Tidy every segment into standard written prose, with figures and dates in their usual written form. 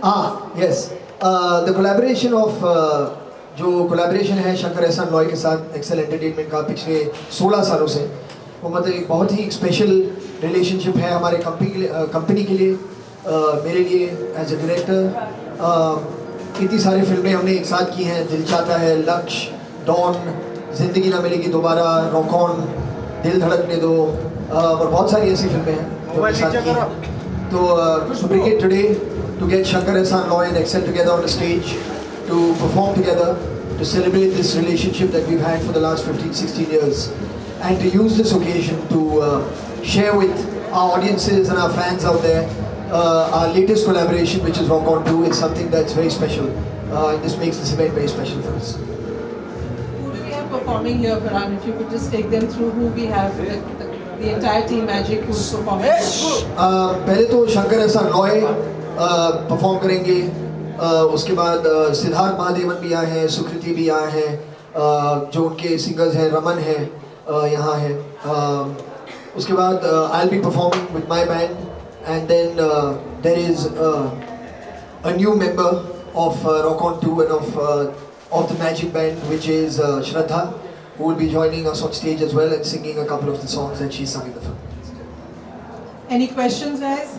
Yes. The collaboration of जो collaboration है शंकर एहसान लॉय के साथ एक्सेल एंटरटेनमेंट का पिछले 16 सालों से, वो मतलब एक बहुत ही स्पेशल रिलेशनशिप है हमारे कंपनी के लिए, मेरे लिए एज ए डायरेक्टर। इतनी सारी फिल्में हमने एक साथ की हैं, दिल चाहता है, लक्ष्य, डॉन, जिंदगी ना मिलेगी दोबारा, रॉक ऑन, दिल धड़कने दो, और बहुत सारी ऐसी फिल्में हैं जो एक साथ की हैं। तो so bring it today to get Shankar Ehsaan Loy and Excel together on the stage to perform together to celebrate this relationship that we've had for the last 15-16 years, and to use this occasion to share with our audiences and our fans out there our latest collaboration, which is Rock On 2. It's something that's very special. This makes this event very special for us. Who do we have performing here, Farhan? If you could just take them through who we have, the entire team Magic who's performing. पहले तो शंकर एहसान Loy perform करेंगे, उसके बाद सिद्धार्थ महादेवन भी आए हैं, सुकृति भी आए हैं, जो उनके सिंगर्स हैं, रमन है यहाँ है। उसके बाद I'll be performing with my band, and then there is a new member of Rock On 2 and of the Magic Band, which is Shraddha, who will be joining us on stage as well and singing a couple of the songs that she sung in the film. Any questions, guys?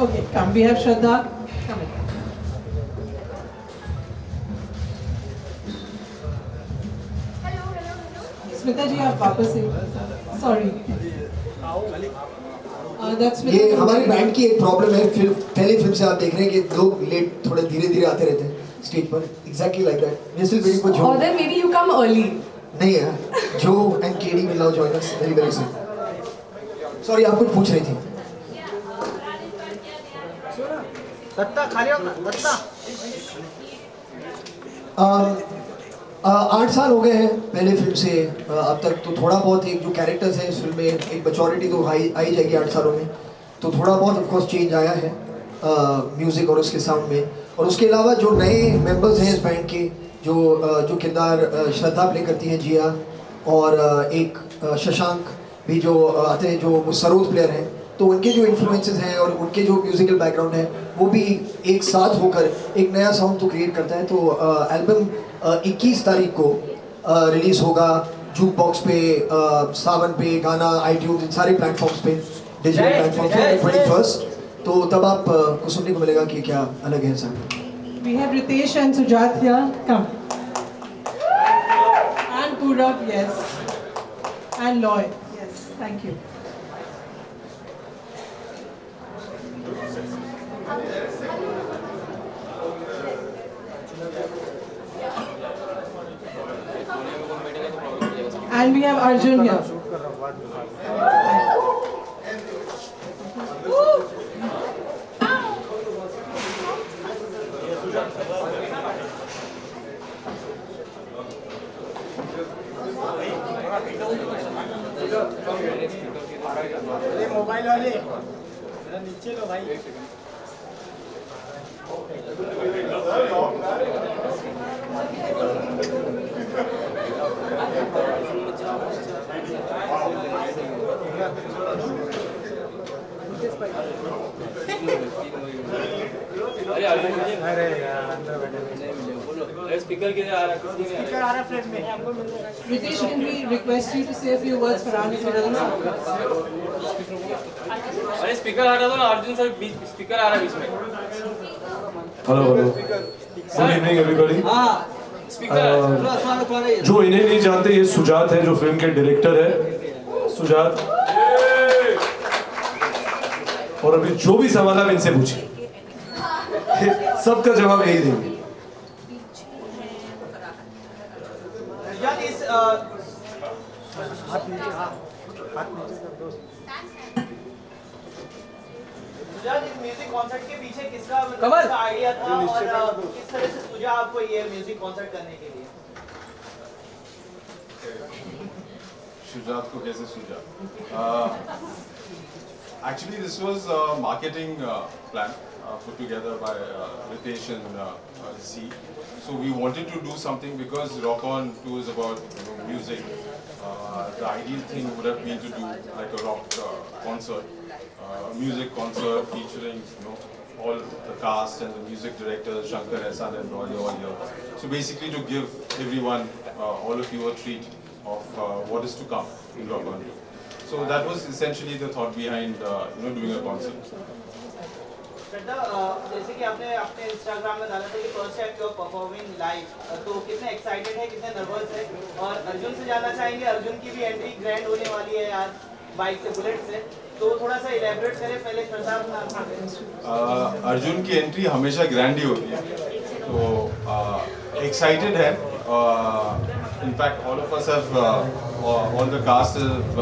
Okay, come. We have Shraddha. Come in. Smita जी आप वापस से sorry ये हमारी band की एक problem है। फिर पहली फिल्म से आप देख रहे हैं कि लोग लेट थोड़े धीरे धीरे आते रहते हैं स्टेज पर, exactly like that. We still waiting for जो, or then maybe you come early. नहीं है, जो and KD will now join us very very soon. Sorry, आप कुछ पूछ रही थी। दत्ता खाली हो ना दत्ता। 8 साल हो गए हैं पहले फिल्म से अब तक, तो थोड़ा बहुत एक जो कैरेक्टर्स हैं इस फिल्म में, एक मैच्योरिटी तो आई जाएगी 8 सालों में, तो थोड़ा बहुत ऑफ कोर्स चेंज आया है म्यूज़िक और उसके साउंड में। और उसके अलावा जो नए मेंबर्स हैं इस बैंड के, जो किरदार श्रद्धा प्ले करती हैं जिया, और एक शशांक भी जो आते हैं, जो वो सरोद प्लेयर हैं, तो उनके जो इन्फ्लुएंसेस हैं और उनके जो म्यूज़िकल बैकग्राउंड है, वो भी एक साथ होकर एक नया साउंड तो क्रिएट करता है। तो एल्बम 21 तारीख को रिलीज होगा जूक बॉक्स पे, सावन पे, गाना, आईट्यून्स, इन सारे प्लेटफॉर्म्स पे, डिजिटल प्लेटफॉर्म्स पे 21st। तो तब आप को सुनने को मिलेगा कि क्या अलग है sir. We have Ritesh and Sujat here. Come. And Purab, yes. And Loy. Yes, thank you. And we have Arjun here. Mobile वाले नीचे लो भाई। अरे यार अंदर बैठे स्पीकर किधर आ रहा है? स्पीकर आ रहा है फ्रेंड में हमको मिल रहा है। Ritesh, can we request you to say a few words for Arjun? अरे स्पीकर हटा दो ना अर्जुन सर, बीच स्पीकर आ रहा है बीच में। Hello hello, good evening everybody. जो इन्हें नहीं जानते, ये सुजात है जो फिल्म के डायरेक्टर है, सुजात। और अभी जो भी सवाल आप इनसे पूछिए, सबका जवाब यही देंगे। म्यूजिक कॉन्सर्ट के पीछे किसका आइडिया था और किस तरह से सूझा आपको ये म्यूजिक कॉन्सर्ट करने के लिए? शुजात को कैसे सूझा? Actually, this was a marketing plan. put together by Ritesh and Z. So we wanted to do something because Rock On 2 is about music. The ideal thing would have been to do like a rock concert, a music concert featuring all the cast and the music directors, Shankar, Ehsaan and Roy all here. So basically to give everyone, all of you a treat of what is to come in Rock On 2. So that was essentially the thought behind doing a concert. श्रद्धा, जैसे कि आपने अपने Instagram में डाला था कि first time you are performing live, तो कितने एक्साइटेड है, कितने नर्वस है? और अर्जुन से जानना चाहेंगे, अर्जुन की भी एंट्री ग्रैंड होने वाली है यार बाइक से, बुलेट से, तो थोड़ा सा इलैबोरेट करें पहले श्रद्धा अपना। अर्जुन की एंट्री हमेशा ग्रैंड ही होती है, तो एक्साइटेड है। In fact, all of us have, all the cast have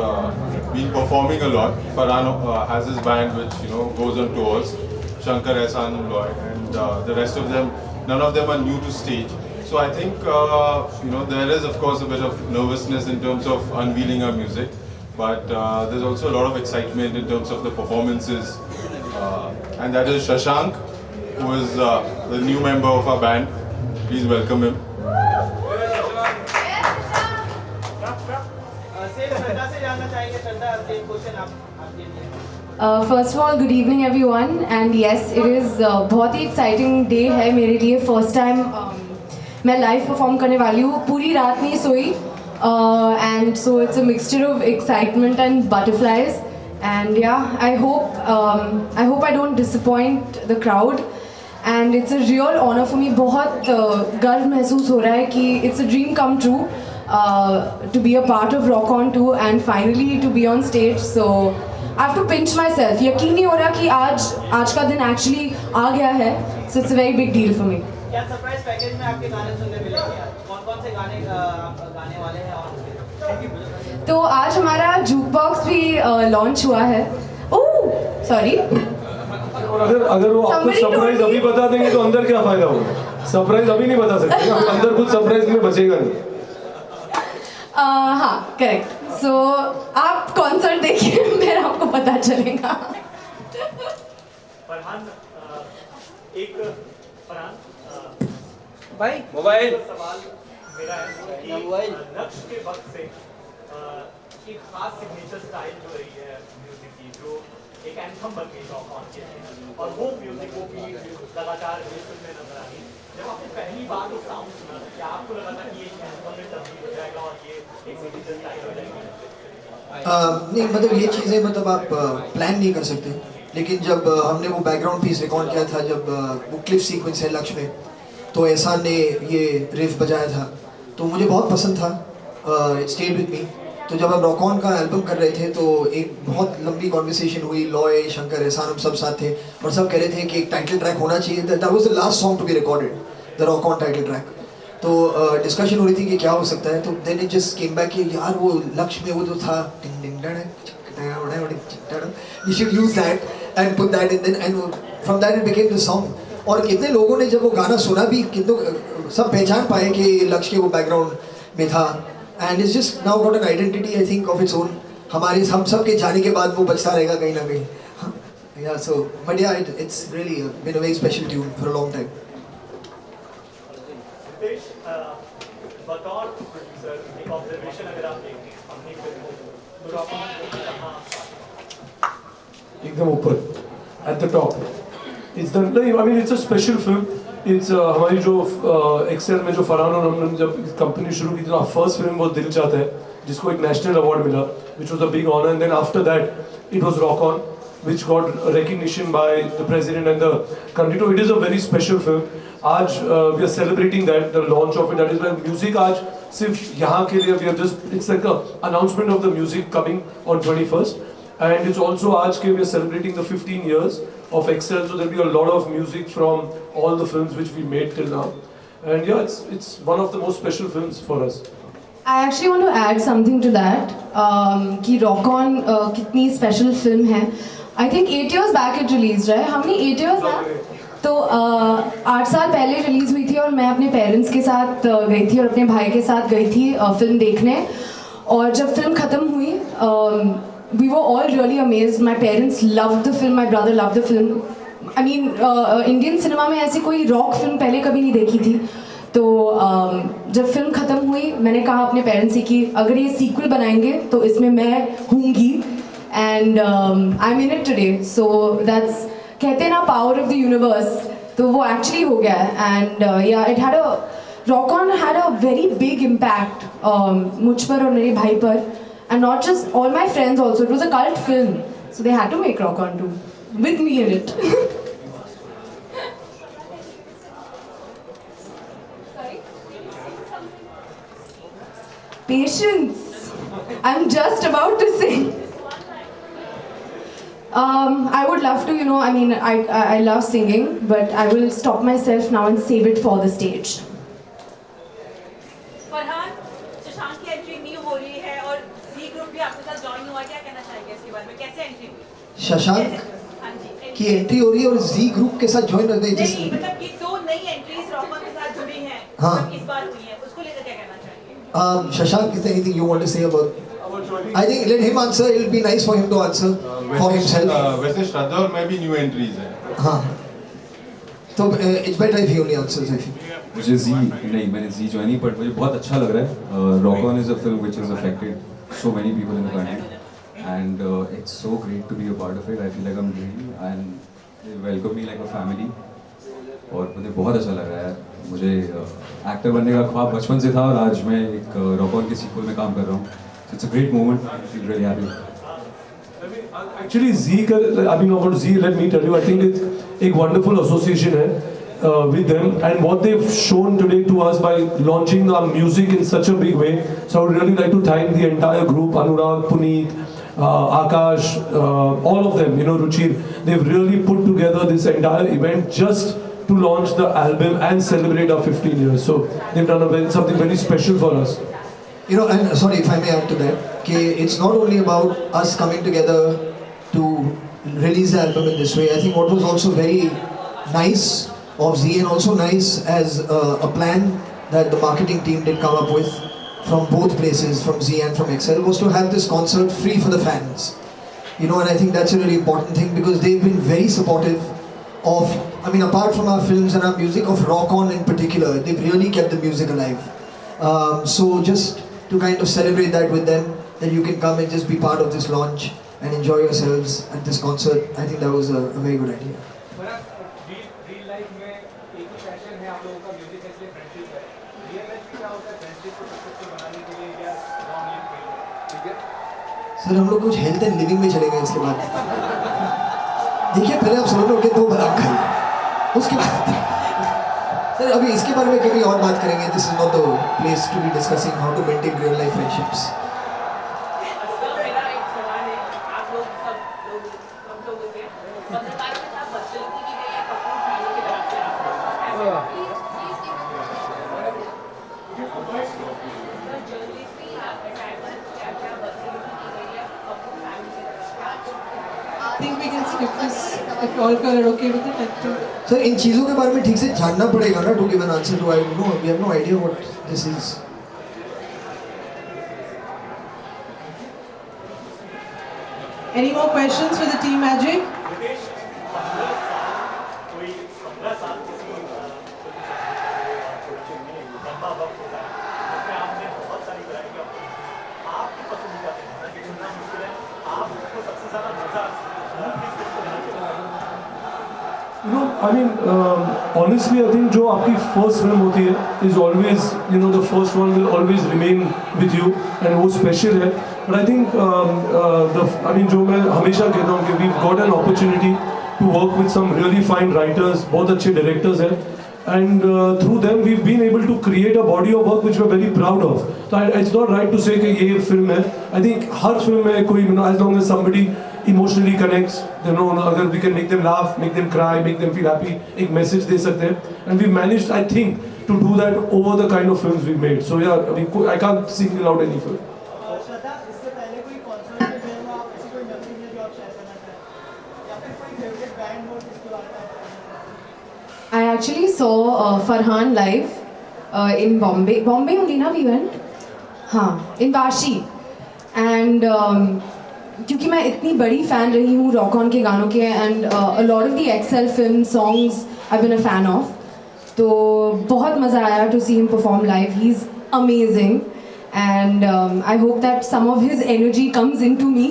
been performing a lot. Farhan has his band which goes on tours. Shankar, Ehsaan, Lloyd, and the rest of them, none of them are new to stage. So I think there is of course a bit of nervousness in terms of unveiling our music, but there's also a lot of excitement in terms of the performances, and that is Shashank, who is the new member of our band. Please welcome him. First of all, good evening everyone, and yes, it is बहुत ही exciting day है मेरे लिए. First time मैं live perform करने वाली हूँ, पूरी रात नहीं सोई, and so it's a mixture of excitement and butterflies, and yeah, I hope I don't disappoint the crowd, and it's a real honor for me. बहुत गर्व महसूस हो रहा है कि it's a dream come true. To be a part of Rock On 2 and finally to be on stage, so I have to pinch myself. यकीन नहीं हो रहा कि आज का दिन actually आ गया है, so it's a very big deal for me. क्या सरप्राइज पैकेज में आपके गाने सुनने मिलेंगे? कौन-कौन से गाने गाने वाले हैं? और तो आज हमारा जूक बॉक्स भी लॉन्च हुआ है. Oh sorry. अगर वो आपको सरप्राइज अभी बता देंगे तो अंदर क्या फायदा होगा? सरप्राइज अभी नहीं बता सकते, अंदर कुछ सरप्राइज में बचेगा नहीं. हाँ करेक्ट. सो आप कॉन्सर्ट देखिए, फिर आपको पता चलेगा. फरहान, एक फरहान भाई मोबाइल सवाल मेरा है कि नक्श के वक्त से एक खास सिग्नेचर स्टाइल जो रही है म्यूजिक की, जो एक एंथम बन गई रॉक ऑन के, और वो म्यूजिक वो भी लगातार फिल्म में नजर आई. जब आपने पहली बार वो साउंड सुना, क्या आपको लगा था कि ये एंथम में तब्दील हो जाएगा और ये एक सिग्नेचर स्टाइल हो जाएगी? नहीं, मतलब ये चीज़ें मतलब आप प्लान नहीं कर सकते, लेकिन जब हमने वो बैकग्राउंड पीस रिकॉर्ड किया था, जब वो क्लिप सीक्वेंस है लक्ष्य में, तो एहसान ने ये रिफ बजाया था, तो मुझे बहुत पसंद था. It stayed with me. तो जब हम रॉक ऑन का एल्बम कर रहे थे तो एक बहुत लंबी कॉन्वर्सेशन हुई. लॉय, शंकर, एहसान, हम सब साथ थे और सब कह रहे थे कि एक टाइटल ट्रैक होना चाहिए. That was the last song to be recorded, the Rock On title track. तो डिस्कशन हो रही थी कि क्या हो सकता है. तो then it just came back कि यार वो लक्ष्य में वो जो था, you should use that and put that in, and from that it became the song. और कितने लोगों ने जब वो गाना सुना भी, कितने सब पहचान पाए कि लक्ष्य के वो बैकग्राउंड में था. And it's just now got an identity I think of its own. हम सब के जाने के बाद वो बचता रहेगा कहीं ना कहीं. Yeah, so but yeah, it's really been a very special tune for a long time. Ritesh, बतौर प्रोड्यूसर एक ऑब्जर्वेशन अगर आप देखें अपनी फिल्म तो रॉक ऑन कहाँ एकदम ऊपर, at the top. It's the, I mean it's a special film. It's हमारी जो एक्सेल में जो फरहान और हमने जब कंपनी शुरू की थी, तो फर्स्ट फिल्म वो दिल चाहता है, जिसको एक नेशनल अवार्ड मिला, which was a big honor, and then after that it was Rock On, which got recognition by the president and the country. So it is a very special film. आज we are celebrating that, the launch of it. That is why music आज सिर्फ यहाँ के लिए, we are just, it's like a announcement of the music coming on 21st, and it's also आज के we are celebrating the 15 years of Excel, so there'll be a lot of music from all the films which we made till now, and yeah, it's one of the most special films for us. I actually want to add something to that. कि Rock On कितनी special film है. I think 8 years back it released, right? How many 8 years back? तो 8 साल पहले release हुई थी और मैं अपने पेरेंट्स के साथ गई थी और अपने भाई के साथ गई थी फिल्म देखने. और जब फिल्म ख़त्म हुई, we were all really amazed. My parents loved the film, my brother loved the film, I mean Indian cinema में ऐसी कोई रॉक फिल्म पहले कभी नहीं देखी थी, तो जब फिल्म ख़त्म हुई मैंने कहा अपने पेरेंट्स से कि अगर ये सीक्वल बनाएंगे तो इसमें मैं हूँगी, and I am in it today. So that's, कहते हैं ना पावर ऑफ द यूनिवर्स, तो वो एक्चुअली हो गया है. एंड या it had a Rock On had a very big impact मुझ पर और मेरे भाई पर, and not just all my friends also. It was a cult film, so they had to make Rock On two with me in it. Patience. I'm just about to sing. I would love to, I mean, I love singing, but I will stop myself now and save it for the stage. Farhan, Shashank की entry new हो रही है और जी group भी आपके साथ join हुआ, क्या कहना चाहेंगे इसके बारे में, कैसे एंट्री हुई? शशांक हाँ जी की एंट्री हो रही है और जी ग्रुप के साथ ज्वाइन होते हैं. नहीं, मतलब कि 2 नई एंट्रीज रॉकन के साथ जुड़ी हैं, हाँ. इस बार हुई हैं, उसको लेकर क्या कहना चाहेंगे? Shashank, is there anything you want to say about? I think let him answer. It'll be nice for him to answer for himself. वैसे श्रद्धा और मैं भी न्यू एंट्रीज हैं. हाँ. तो it's better if he only answers. I think. मुझे जी नहीं, मैंने जी ज्वाइन नहीं, बट मुझे बहुत अच्छा लग रहा है. Rock On is a film which has affected so many people in the country, and it's so great to be a part of it. I feel like I am dreaming and they welcome me like a family, और मुझे बहुत अच्छा लग रहा है. मुझे actor बनने का ख्वाब बचपन से था और आज मैं एक रॉक ऑन के सीक्वल में काम कर रहा हूँ. It's a great moment. I feel really happy. Actually, Z, I mean about Z, let me tell you, I think it's a wonderful association है with them, and what they've shown today to us by launching our music in such a big way. So I would really like to thank the entire group, Anurag, Puneet, Akash, all of them, Ruchir. They've really put together this entire event just to launch the album and celebrate our 15 years. So they've done something very special for us. And sorry if I may add to that, it's not only about us coming together to release the album in this way. I think what was also very nice of Z, and also nice as a plan that the marketing team did come up with from both places, from Z and from XL, was to have this concert free for the fans. And I think that's a really important thing, because they've been very supportive of, I mean, apart from our films and our music, of Rock On in particular. They've really kept the music alive. So just to kind of celebrate that with them, that you can come and just be part of this launch and enjoy yourselves at this concert, I think that was a very good idea. Real life में एक ही passion है आप लोगों का, music है, इसलिए friendship है. Real life में क्या होता है फ्रेंडशिप को सक्सेसफुल बनाने के लिए, या लॉन्ग लिव के लिए? ठीक है सर, हम लोग कुछ हेल्थ एंड लिविंग में चले गए इसके बाद. देखिए, पहले आप समझ लो कि 2 बदाम खाइए, उसके बाद सर अभी इसके बारे में कभी और बात करेंगे. This is not the place to be discussing how to maintain real life friendships. मेरा एक सवाल है, आप लोग सब लोग हम लोग होते हैं पत्रकारों के साथ बदसलूकी की गई है कपूर फैमिली की तरफ से. जर्नलिस्ट भी अटैक पर क्या बदसलूकी की गई है कपूर फैमिली की तरफ से? I think we can skip this if all of you are okay with it. Sir, इन चीज़ों के बारे में ठीक से जानना पड़ेगा ना, to give an answer to. I know we have no idea what this is. Any more questions for the team Magic? Ritesh, 15 साल कोई 15 साल किसी प्रोडक्शन में लंबा वक्त होता है, उसमें आपने बहुत सारी वैरायटी आपकी पसंदीदा फिल्म है, चुनना मुश्किल है. आपको सबसे ज़्यादा मजा किस फिल्म को देना चाहिए? I mean, honestly, I think जो आपकी first film होती है is always, the first one will always remain with you, and वो special है. But I think, जो मैं हमेशा कहता हूँ कि we've got an opportunity to work with some really fine writers, बहुत अच्छे directors हैं, and through them we've been able to create a body of work which we're very proud of. So it's not right to say कि ये film है. I think her film में कोई, as long as somebody emotionally connects, अगर we can make them laugh, make them cry, make them feel happy, एक message दे सकते हैं, and we've managed, I think, to do that over the kind of films we've made. So yeah, I can't single out any film. श्रद्धा, इससे पहले कोई concert में गए हो आप, ऐसी कोई मेमोरी है जो आप शेयर करना चाहें, या फिर कोई फेवरेट बैंड हो जिसके बारे में आप कहना चाहें? I actually saw Farhan live in Bombay. Bombay only, na we went? हाँ, in Vashi. And क्योंकि मैं इतनी बड़ी फ़ैन रही हूँ रॉक ऑन के गानों के and a lot of the Excel film songs I been a fan of, तो बहुत मज़ा आया to see him perform live. He is amazing and I hope that some of his energy comes into me,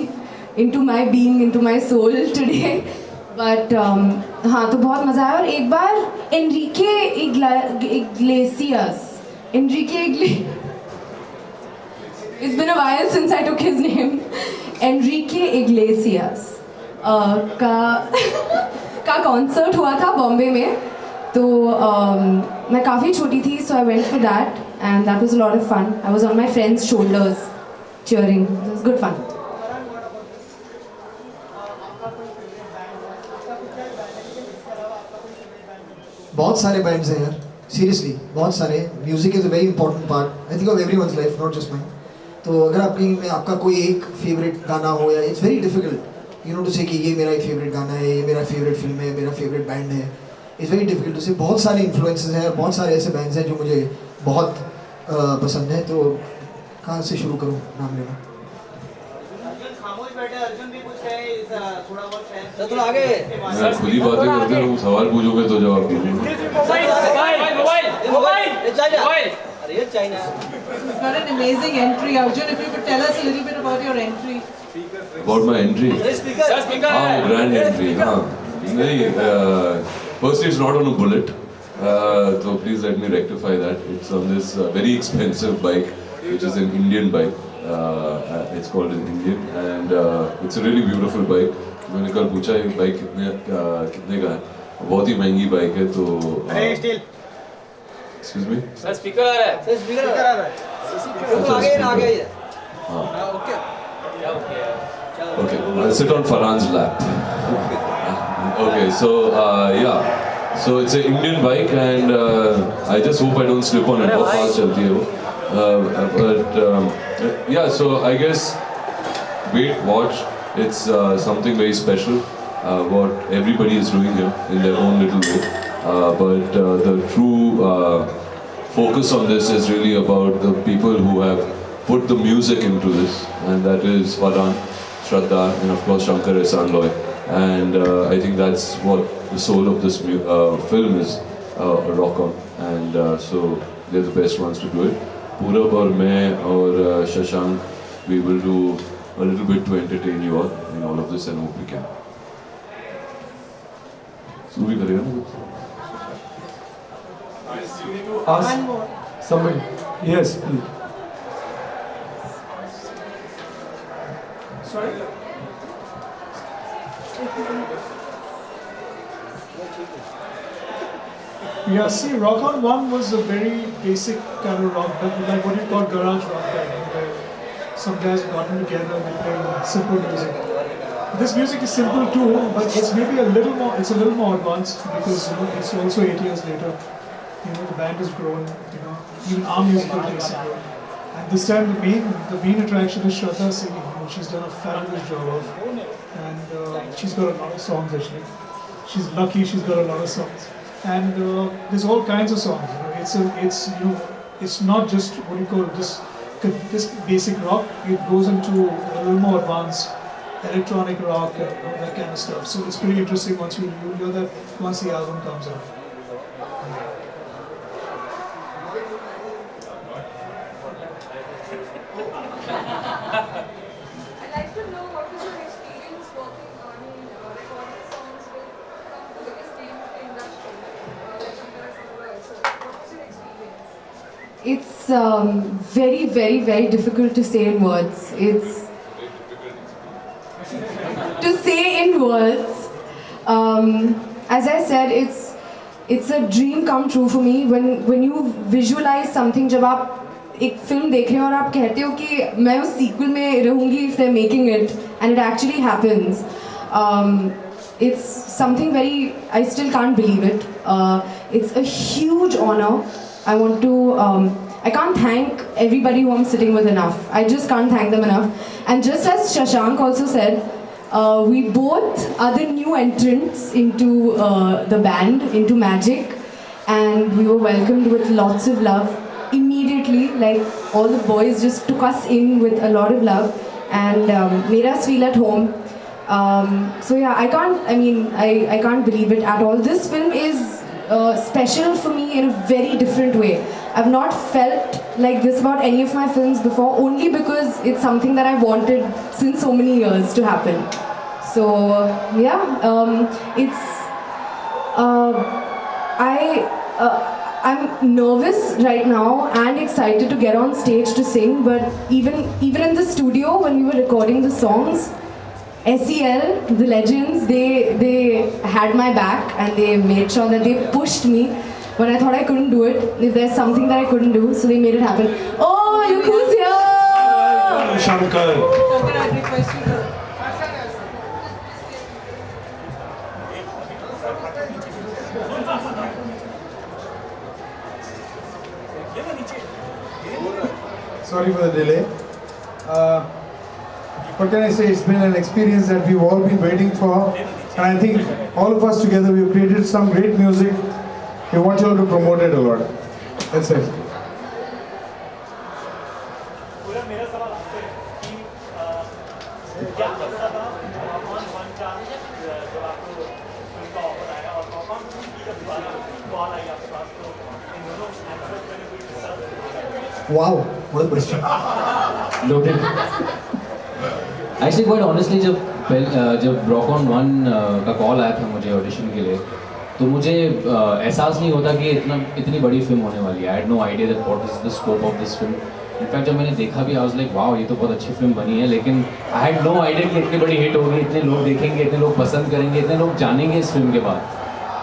into my being, into my soul today. But हाँ, तो बहुत मज़ा आया. और एक बार Enrique Iglesias, it's been a while since I took his name, Enrique Iglesias का concert हुआ था बॉम्बे में, तो मैं काफ़ी छोटी थी, so I went for that and that was a lot of fun. I was on my friends' shoulders cheering. It was good fun. बहुत सारे बैंड्स हैं यार, सीरियसली बहुत सारे. Music is a very important part I think of everyone's life, not just mine. तो अगर आपका कोई एक फेवरेट गाना हो, या it's very difficult you know to say कि ये मेरा एक फेवरेट गाना है, ये मेरा फेवरेट फिल्म है, मेरा फेवरेट बैंड है. इट्स वेरी डिफिकल्ट टू से. बहुत सारे इन्फ्लुएंसेस हैं, बहुत सारे ऐसे बैंड्स हैं जो मुझे बहुत पसंद है. तो कहाँ से शुरू करूँ नाम लेना? खामोश बैठे अर्जुन भी कुछ कहे, थोड़ा बहुत थोड़ा आगे. मैं खुली बातें करते रहूँ, सवाल पूछोगे तो जवाब mobile. China. You've got an amazing entry, Arjun. If you could tell us a little bit about your entry. About my entry? Grand entry. Firstly, it's not on a bullet. So please let me rectify that. It's on this very expensive bike, which is an Indian bike. It's called an Indian, and it's a really beautiful bike. मैंने कल पूछा ये bike कितने का है? बहुत ही महंगी bike है. तो Excuse me? सर स्पीकर आ रहा है. सर स्पीकर आ रहा है. आगे. हाँ. Okay, I'll sit on Farhan's lap. Okay, so yeah, so it's an Indian bike, and I just hope I don't slip on it. बहुत fast चलती है वो. But yeah, so I guess wait, watch. It's something very special. What everybody is doing here in their own little way. But the true focus on this is really about the people who have put the music into this, and that is Farhan, Shraddha, and of course Shankar Ehsaan Loy. And I think that's what the soul of this film is, rock on. And so they're the best ones to do it. Purab और मैं और Shashank, we will do a little bit to entertain you all in all of this, and hope we can. So we करेगा ना? Ask somebody. Yes, please. Sorry? Yeah, see, Rock On 1 was a very basic kind of rock, like what you call garage rock band, where some guys gotten together and they play simple music. This music is simple too, but it's maybe a little more advanced because it's also 8 years later. The band has grown, even our musical tastes have grown. And this time the main attraction is Shraddha singing, she's done a fabulous job of. And she's got a lot of songs actually. She's lucky, she's got a lot of songs. And there's all kinds of songs. It's not just what you call this basic rock. It goes into a little more advanced electronic rock and that kind of stuff. So it's pretty interesting once you hear that once the album comes out. I'd like to know what was your experience working on recording songs with some of the biggest names in the industry, like Shankar Ehsaan Loy. So what was your experience? It's very, very, very difficult to say in words. To say in words. As I said, it's a dream come true for me. When you visualize something, जब आप एक film देख रहे हो और आप कहते हो कि मैं उस सीक्वल में रहूँगी if they're making it, and it actually happens. It's something very, I still can't believe it. It's a huge honor. I can't thank everybody who I'm sitting with enough. I just can't thank them enough. And just as Shashank also said, we both are the new entrants into the band, into Magic, and we were welcomed with lots of love immediately. Like all the boys just took us in with a lot of love, and made us feel at home. So yeah, I can't believe it at all. This film is special for me in a very different way. I've not felt like this about any of my films before, only because it's something that I've wanted since so many years to happen. So I'm nervous right now and excited to get on stage to sing, but even in the studio when we were recording the songs, SEL, the legends, they had my back and they made sure that they pushed me when I thought I couldn't do it. If there's something that I couldn't do, so they made it happen. Oh, look who's here! Shankar. Shankar, I request you to. Sorry for the delay. What can I say? It's been an experience that we've all been waiting for, and I think all of us together we've created some great music. We want you all to promote it a lot. That's it. पूरा मेरा सवाल आपसे है कि क्या लगता था rock on one का जब आपको फिल्म का ऑफर आया और रॉकॉन टू की जब कॉल आई आपके पास तो इन दोनों एक्टर्स मैंने कोई discuss Wow, what a question. Noted. Actually, quite honestly, जब रॉक ऑन वन का कॉल आया था मुझे ऑडिशन के लिए, तो मुझे एहसास नहीं होता कि इतनी बड़ी फिल्म होने वाली है. I had no idea that what is the scope of this film. In fact जब मैंने देखा भी, आई वाज लाइक वाओ, ये तो बहुत अच्छी फिल्म बनी है, लेकिन आई हैड नो आइडिया कि इतनी बड़ी हिट होगी, इतने लोग देखेंगे, इतने लोग पसंद करेंगे, इतने लोग जानेंगे इस फिल्म के बाद.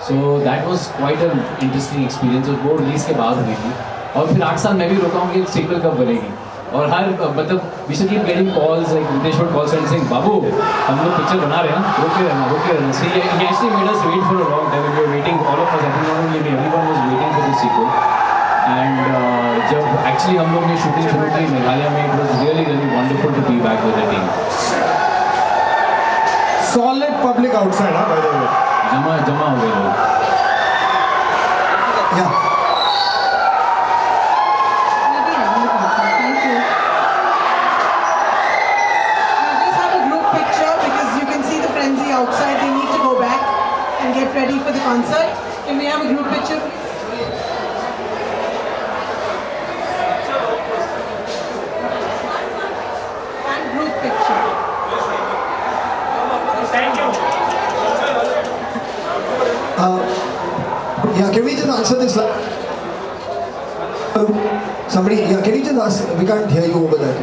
So that was quite an interesting experience. और वो रिलीज़ के बाद हुई थी, और फिर 8 साल मैं भी रुका हूँ कि सीक्वल कब बनेगी. और हर मतलब we should keep getting calls, like Ritesh would call and saying, बाबू हम लोग पिक्चर बना रहे हैं, रुके रहना. See he actually made us wait for a long time. We were waiting, all of us, I think not only me, everyone was waiting for this sequel. And जब actually हम लोग ने शूटिंग शुरू की मेघालय में, it was really wonderful to be back with the team. Solid public outside, by the way. जमा हो गए लोग. Yeah. Outside, they need to go back and get ready for the concert. Can we have a group picture? And group picture. Thank you. Yeah, can we just answer this? Somebody, yeah, can you just ask? We can't hear you over there.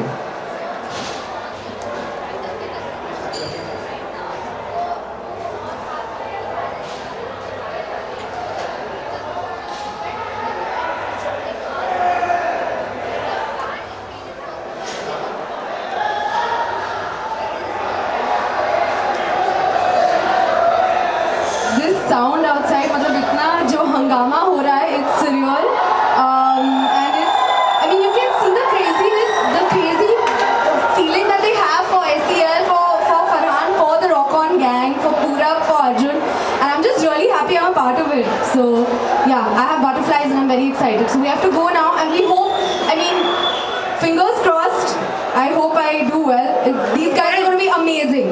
Sound outside, मतलब इतना जो हंगामा हो रहा है, it's surreal, and it's, I mean, you can see the craziness, the crazy feeling that they have for SEL, for Farhan, for the Rock On gang, for Purab, for Arjun, and I'm just really happy I'm a part of it. So yeah, I have butterflies and I'm very excited. So we have to go now, and we hope, I mean, fingers crossed, I hope I do well. These guys are going to be amazing.